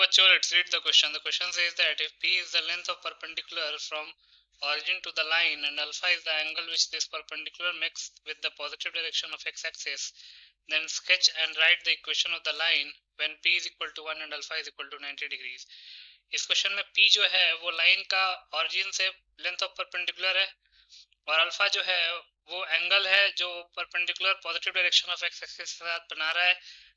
बच्चों, let's read the question. The question says that if P is the length of perpendicular from origin to the line and alpha is the angle which this perpendicular makes with the positive direction of x-axis, then sketch and write the equation of the line when P is equal to 1 and alpha is equal to 90 degrees. इस question में P जो है वो line का origin से length of perpendicular है और alpha जो है वो एंगल है जो perpendicular positive direction of x axis के साथ बना रहा है।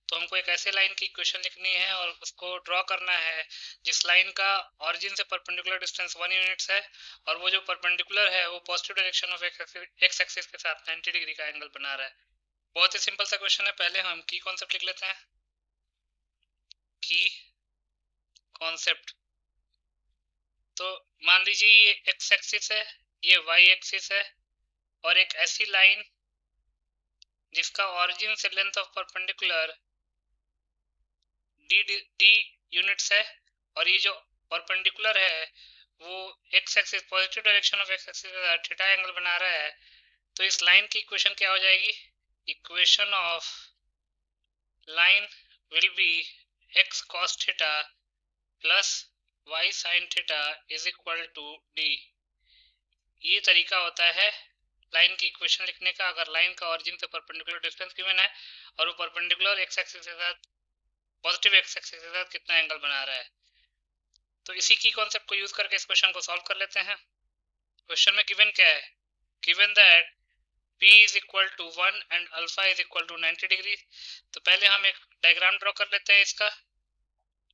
तो हमको एक ऐसे लाइन की इक्वेशन लिखनी है और उसको ड्रॉ करना है जिस लाइन का ऑरिजिन से परपेंडिकुलर डिस्टेंस 1 यूनिट्स है और वो जो परपेंडिकुलर है वो positive direction of x axis के साथ 90 डिग्री का एंगल बना रहा है। बहुत ही सिंपल सा क्वेश्चन है। पहले हम की कॉन्सेप्ट लिख लेते हैं। की कॉन्सेप्ट, तो मान लीजिए ये एक्स एक्सिस है, ये वाई एक्सिस है और एक ऐसी लाइन जिसका ऑरिजिन से length of perpendicular D units है और ये जो परपेंडिकुलर है वो x axis positive direction of x axis के साथ थीटा एंगल बना रहा है। तो इस लाइन की इक्वेशन क्या हो जाएगी? Equation of line will be x cos theta plus y sine theta is equal to d. ये तरीका होता है लाइन की इक्वेशन लिखने का अगर लाइन का ऑरिजिन से परपेंडिकुलर डिस्टेंस गिवन है और वो परपेंडिकुलर एक्स एक्सिस के साथ पॉजिटिव एक्स एक्सिस के साथ कितना एंगल बना रहा है। तो इसी की कॉन्सेप्ट को यूज करके इस क्वेश्चन को सॉल्व कर लेते हैं। क्वेश्चन में गिवन क्या है? Given that P is equal to 1 and alpha is equal to 90 degree. तो पहले हम एक डायग्राम ड्रॉ कर लेते हैं इसका।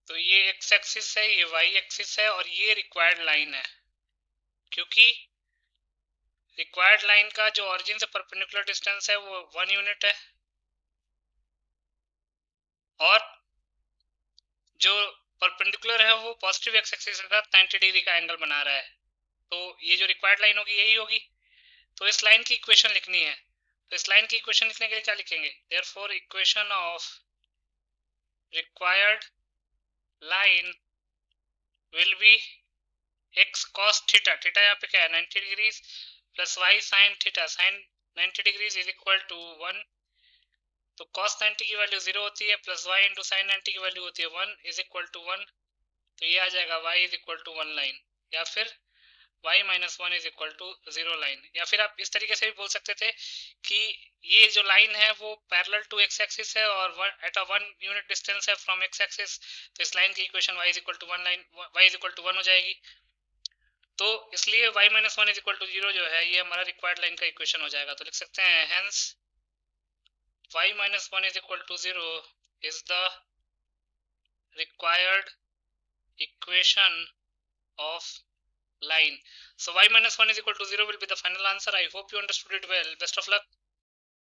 तो ये एक्स एक्सिस है, ये वाई एक्सिस है और ये रिक्वायर्ड लाइन है, क्योंकि रिक्वायर्ड लाइन का जो ऑरिजिन से परपेंडिकुलर डिस्टेंस है वो 1 यूनिट है और जो परपेंडिकुलर है वो पॉजिटिव एक्स एक्सिस के साथ 90 डिग्री का एंगल बना रहा है। तो ये जो रिक्वायर्ड लाइन होगी यही होगी। तो इस लाइन की इक्वेशन लिखनी है। तो इस लाइन की इक्वेशन लिखने के लिए क्या लिखेंगे? Therefore equation of required line will be x cos theta, theta यहाँ पे क्या है 90 degrees, plus y sine theta, sine 90 degrees is equal to 1। तो cos 90 की वैल्यू 0 होती है प्लस y इंटू साइन 90 की वैल्यू होती है 1 इज इक्वल टू 1। तो ये आ जाएगा y is equal to 1 line या फिर y minus 1 is equal to 0 line. या फिर आप इस तरीके से भी बोल सकते थे कि ये जो लाइन है वो पैरेलल टू एक्स एक्सिस है और एट अ 1 यूनिट डिस्टेंस है फ्रॉम एक्स एक्सिस। तो इस लाइन की equation y is equal to 1 line y is equal to 1 हो जाएगी। तो इसलिए y minus 1 is equal to 0 जो है ये हमारा रिक्वायर्ड लाइन का इक्वेशन हो जाएगा। तो लिख सकते हैं hence y minus 1 is equal to 0 is the required equation of line. So y minus 1 is equal to 0 will be the final answer. I hope you understood it well. Best of luck.